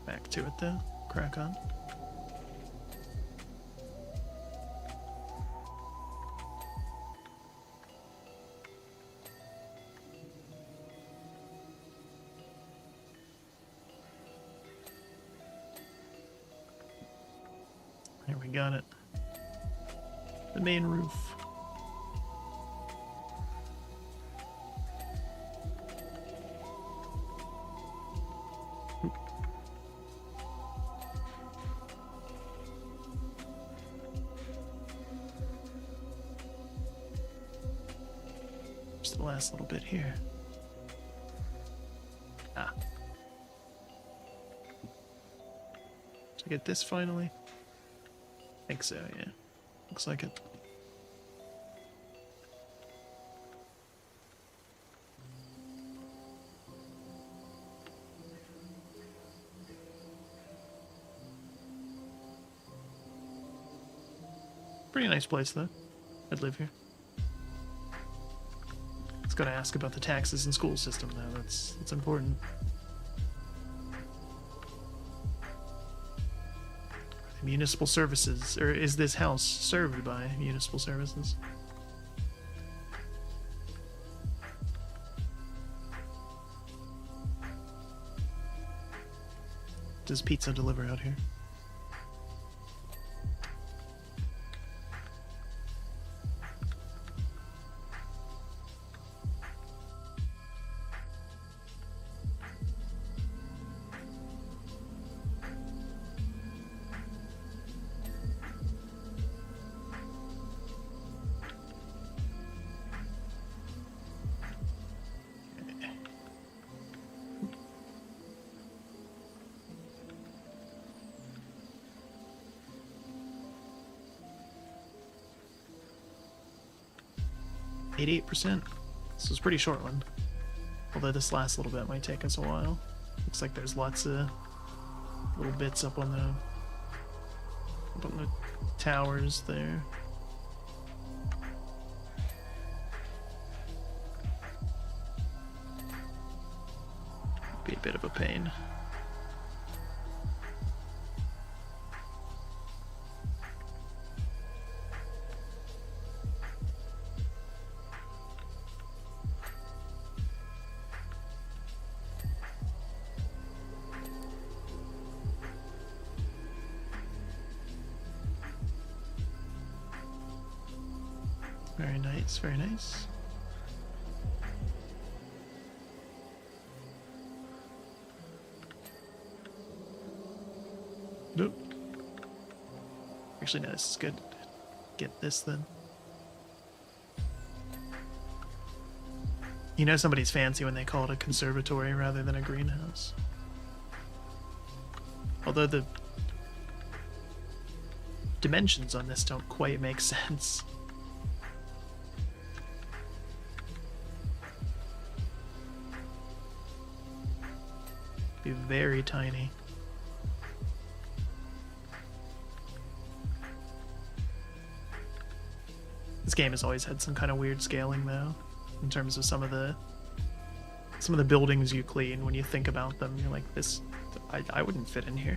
Back to it though. Crack on. There we got it. The main roof. Just the last little bit here. Ah. To get this finally? I think so, yeah. Looks like it. Pretty nice place, though. I'd live here. It's gotta ask about the taxes and school system, though. That's important. Municipal services, or is this house served by municipal services? Does pizza deliver out here? %. This was a pretty short one. Although this last little bit might take us a while. Looks like there's lots of little bits up on the towers there. Be a bit of a pain. Very nice, very nice. Nope. Actually, no, this is good. Get this then. You know somebody's fancy when they call it a conservatory rather than a greenhouse. Although the dimensions on this don't quite make sense. Be very tiny. This game has always had some kind of weird scaling, though, in terms of some of the buildings you clean. When you think about them, you're like, this, I wouldn't fit in here.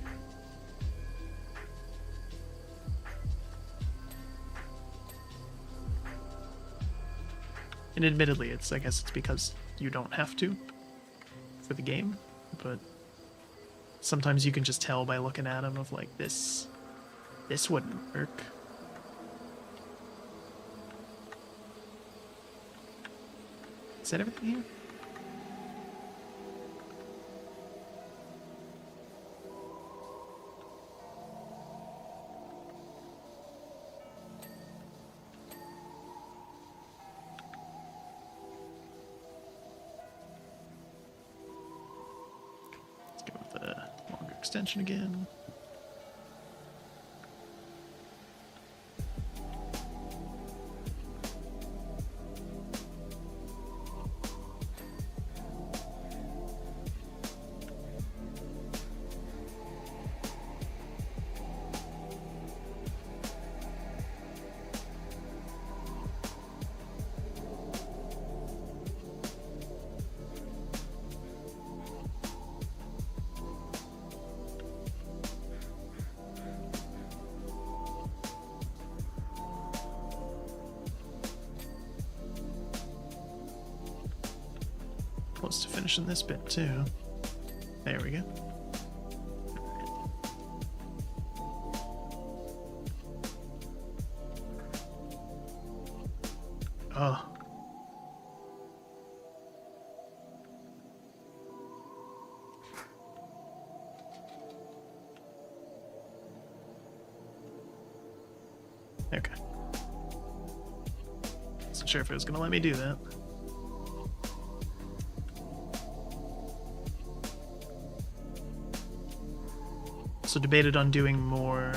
And admittedly, I guess it's because you don't have to for the game, but sometimes you can just tell by looking at them of like, this wouldn't work. Is that everything here? Let's go with the longer extension again. Close to finishing this bit too. There we go. Oh. Okay. Wasn't sure if it was gonna let me do that. So debated on doing more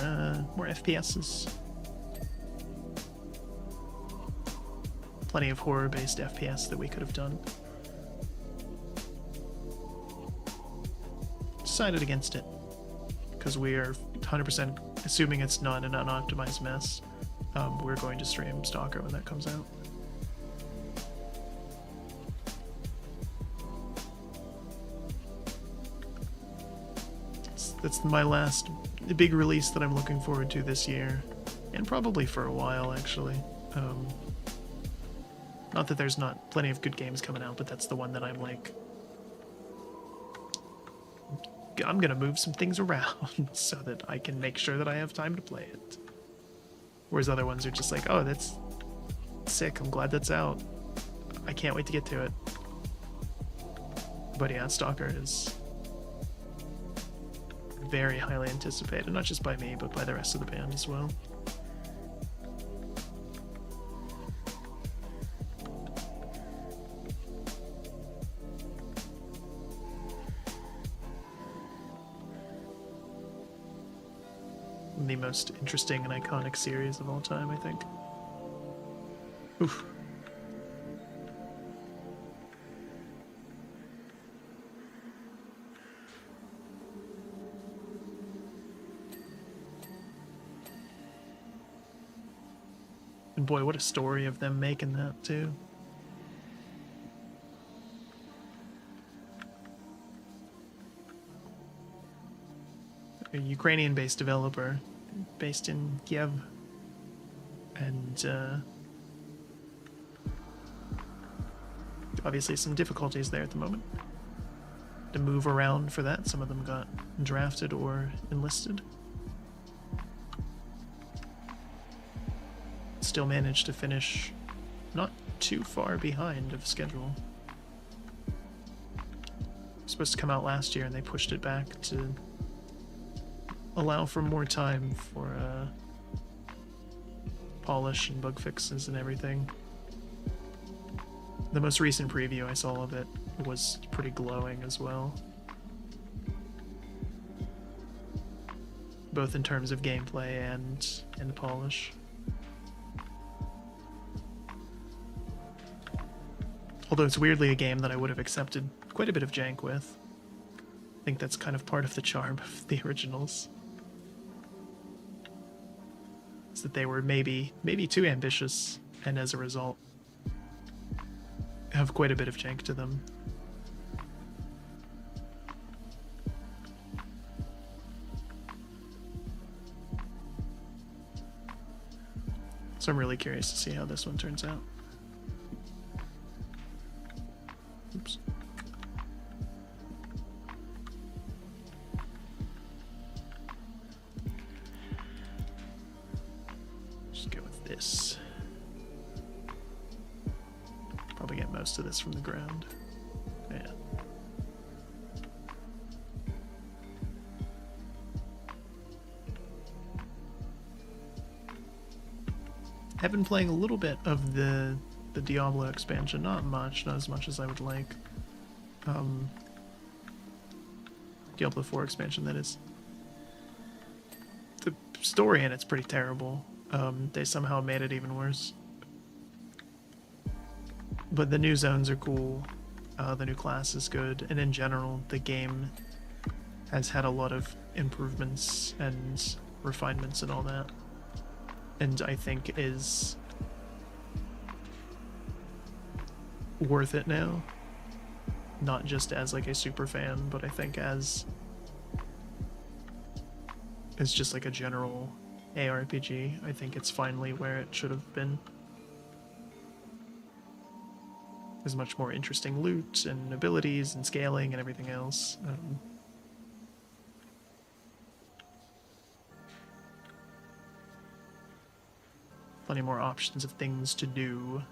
FPSs. Plenty of horror-based FPS that we could have done. Decided against it because we are 100% assuming it's not an unoptimized mess. We're going to stream Stalker when that comes out. That's my last big release that I'm looking forward to this year, and probably for a while, actually. Not that there's not plenty of good games coming out, but that's the one that I'm like, I'm gonna move some things around so that I can make sure that I have time to play it. Whereas other ones are just like, oh, that's sick, I'm glad that's out. I can't wait to get to it. But yeah, Stalker is very highly anticipated, not just by me, but by the rest of the band as well. The most interesting and iconic series of all time, I think. Oof. And boy, what a story of them making that, too. A Ukrainian-based developer based in Kiev. And obviously some difficulties there at the moment. To move around for that, some of them got drafted or enlisted. Still managed to finish not too far behind of schedule. It was supposed to come out last year and they pushed it back to allow for more time for polish and bug fixes and everything. The most recent preview I saw of it was pretty glowing as well. Both in terms of gameplay and polish. Although it's weirdly a game that I would have accepted quite a bit of jank with. I think that's kind of part of the charm of the originals. Is that they were maybe too ambitious, and as a result, have quite a bit of jank to them. So I'm really curious to see how this one turns out. Oops. Just go with this. Probably get most of this from the ground. Yeah. I've been playing a little bit of the Diablo expansion, not as much as I would like. Diablo 4 expansion, that is. The story in it's pretty terrible. They somehow made it even worse. But the new zones are cool. The new class is good, and in general, the game has had a lot of improvements and refinements and all that. And I think is worth it now. Not just as like a super fan, but I think as just like a general ARPG. I think it's finally where it should have been. There's much more interesting loot and abilities and scaling and everything else. Plenty more options of things to do.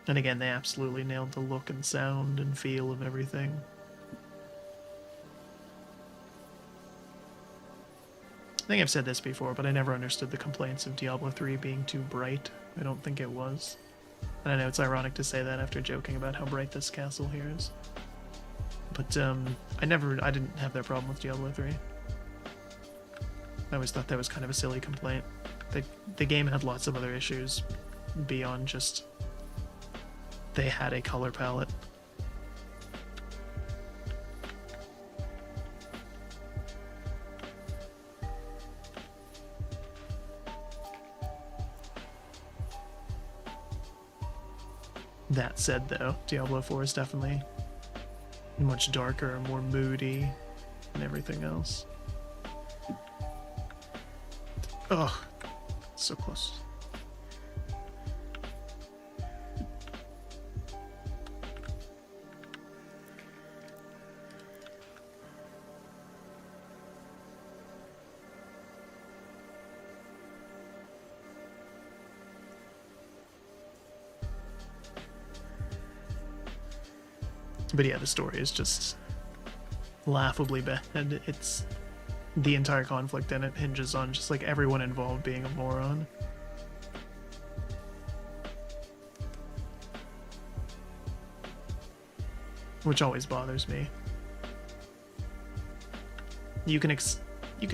And again, they absolutely nailed the look and sound and feel of everything. I think I've said this before, but I never understood the complaints of Diablo 3 being too bright. I don't think it was. And I know it's ironic to say that after joking about how bright this castle here is. But I didn't have that problem with Diablo 3. I always thought that was kind of a silly complaint. The game had lots of other issues beyond just they had a color palette. That said, though, Diablo 4 is definitely much darker and more moody and everything else. Ugh, so close. But yeah, the story is just laughably bad. It's the entire conflict in it hinges on just like everyone involved being a moron. Which always bothers me. You can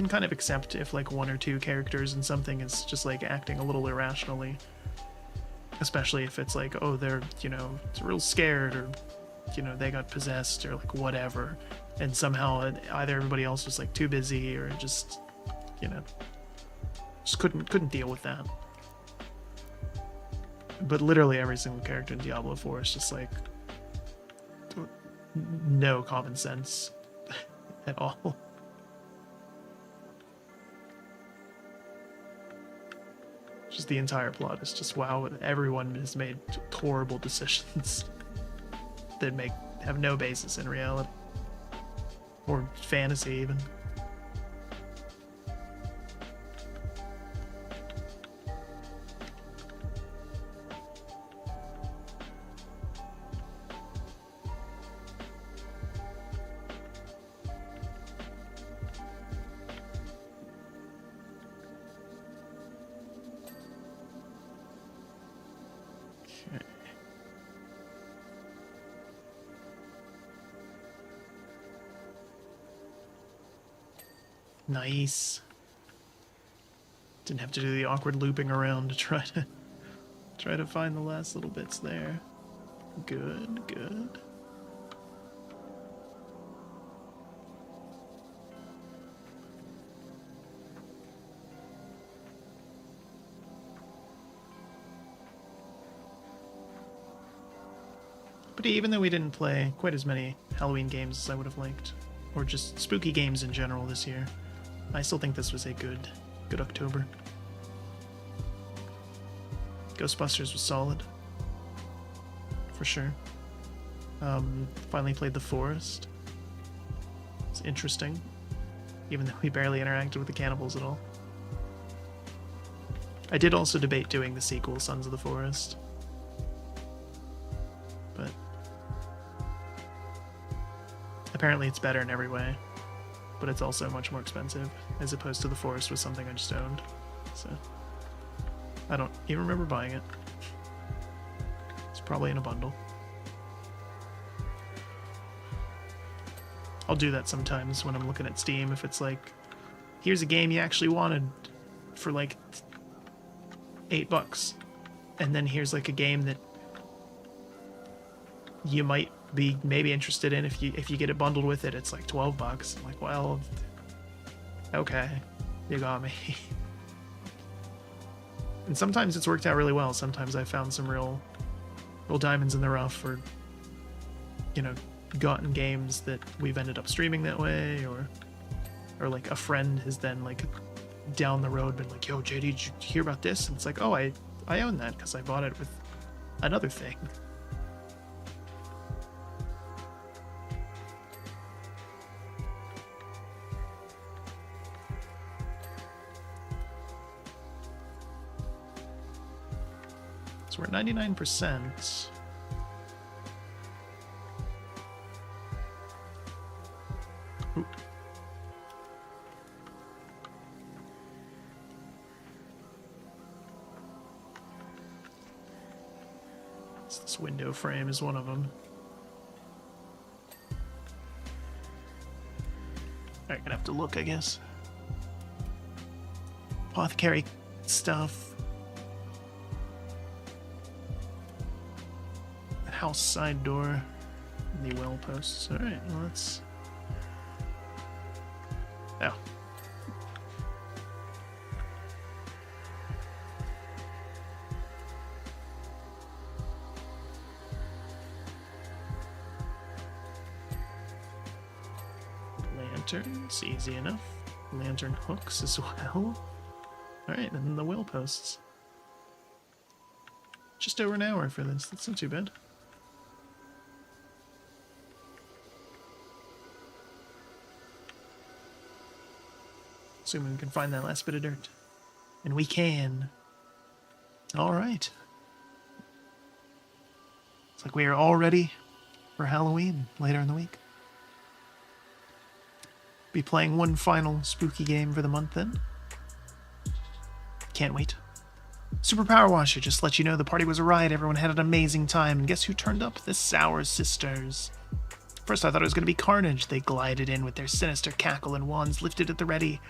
kind of accept if like one or two characters in something is just like acting a little irrationally. Especially if it's like, oh, they're, real scared, or they got possessed, or like whatever, and somehow either everybody else was like too busy, or just just couldn't deal with that. But literally every single character in Diablo 4 is just like no common sense at all. Just the entire plot is just, wow, everyone has made horrible decisions that have no basis in reality. Or fantasy, even. Nice. Didn't have to do the awkward looping around to try to find the last little bits there. Good, good. But even though we didn't play quite as many Halloween games as I would have liked, or just spooky games in general this year, I still think this was a good October. Ghostbusters was solid, for sure. Finally played The Forest. It's interesting, even though we barely interacted with the cannibals at all. I did also debate doing the sequel, Sons of the Forest. But apparently it's better in every way. But it's also much more expensive, as opposed to The Forest was something I just owned. So I don't even remember buying it. It's probably in a bundle. I'll do that sometimes when I'm looking at Steam, if it's like, here's a game you actually wanted for like $8, and then here's like a game that you might be maybe interested in if you get it bundled with it. It's like $12. I'm like, well, okay, you got me. And sometimes it's worked out really well. Sometimes I found some real diamonds in the rough, or gotten games that we've ended up streaming that way, or like a friend has then like down the road been like, yo, JD, did you hear about this? And it's like, oh, I own that because I bought it with another thing. So we're at 99%. Ooh. This window frame is one of them. Alright, gonna have to look, I guess. Apothecary stuff. House side door, and the well posts. Alright, well, let's... Oh. Lanterns, easy enough. Lantern hooks as well. Alright, and then the well posts. Just over an hour for this. That's not too bad. Assuming we can find that last bit of dirt. And we can. Alright. It's like we are all ready for Halloween later in the week. Be playing one final spooky game for the month then. Can't wait. Super Powerwash just let you know the party was a riot, everyone had an amazing time, and guess who turned up? The Sour Sisters. First I thought it was going to be carnage. They glided in with their sinister cackle and wands lifted at the ready.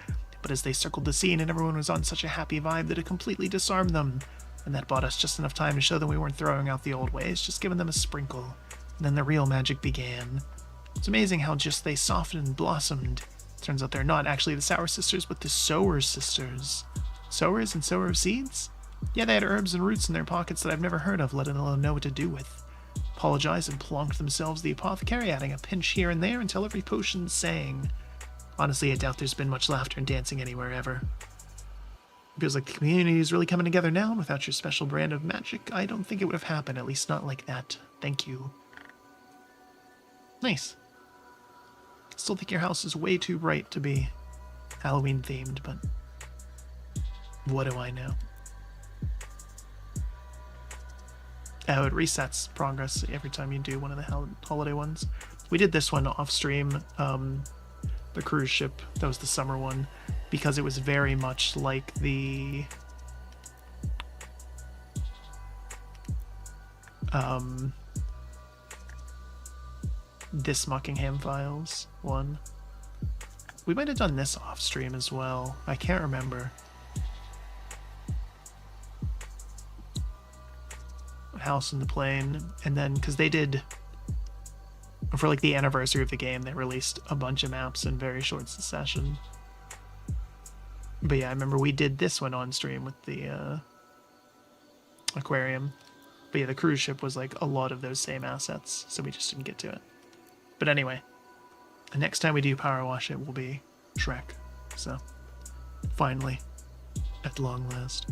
But as they circled the scene and everyone was on such a happy vibe that it completely disarmed them. And that bought us just enough time to show them we weren't throwing out the old ways, just giving them a sprinkle. And then the real magic began. It's amazing how just they softened and blossomed. Turns out they're not actually the Sour Sisters, but the Sower Sisters. Sowers and sower of seeds? Yeah, they had herbs and roots in their pockets that I've never heard of, let alone know what to do with. Apologized and plonked themselves the apothecary, adding a pinch here and there until every potion sang. Honestly, I doubt there's been much laughter and dancing anywhere ever. It feels like the community is really coming together now, and without your special brand of magic, I don't think it would have happened, at least not like that. Thank you. Nice. Still think your house is way too bright to be Halloween themed, but what do I know? Oh, it resets progress every time you do one of the holiday ones. We did this one off stream, the cruise ship, that was the summer one, because it was very much like the this Muckingham Files one. We might have done this off stream as well. I can't remember. House in the Plain, and then because they did, for like the anniversary of the game, they released a bunch of maps in very short succession. But yeah, I remember we did this one on stream with the aquarium. But yeah, the cruise ship was like a lot of those same assets, so we just didn't get to it. But anyway, the next time we do Power Wash, it will be Shrek. So, finally, at long last.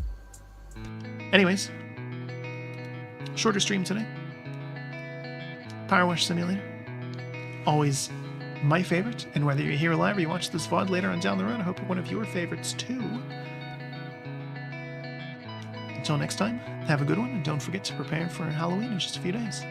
Anyways, shorter stream today. Powerwash Simulator. Always my favorite, and whether you're here live or you watch this VOD later on down the road, I hope one of your favorites too. Until next time, have a good one, and don't forget to prepare for Halloween in just a few days.